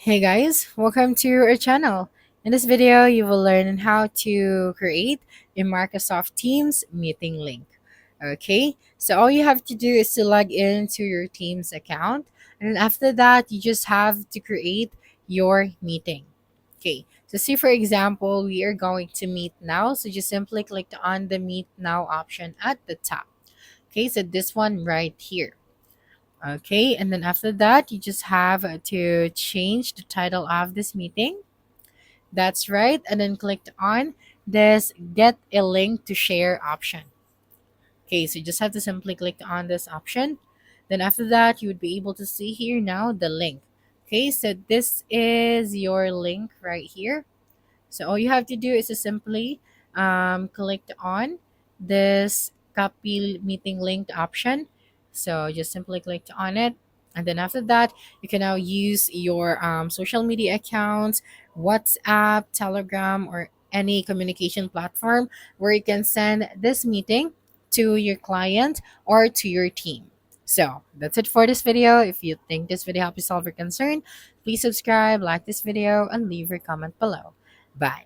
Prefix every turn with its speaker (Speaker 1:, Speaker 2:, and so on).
Speaker 1: Hey guys, welcome to our channel. In this video, you will learn on how to create a Microsoft Teams meeting link. Okay, so all you have to do is to log into your Teams account, and then after that, you just have to create your meeting. Okay, so see for example, we are going to meet now, so just simply click on the Meet Now option at the top. Okay, so this one right here. Okay, and then after that, you just have to change the title of this meeting. That's right, and then click on this Get a Link to Share option. Okay, so you just have to simply click on this option. Then after that, you would be able to see here now the link. Okay, so this is your link right here. So all you have to do is to simply click on this copy meeting link option. So just simply click on it. And then after that, you can now use your social media accounts, WhatsApp, Telegram, or any communication platform where you can send this meeting to your client or to your team. So that's it for this video. If you think this video helped you solve your concern, please subscribe, like this video, and leave your comment below. Bye.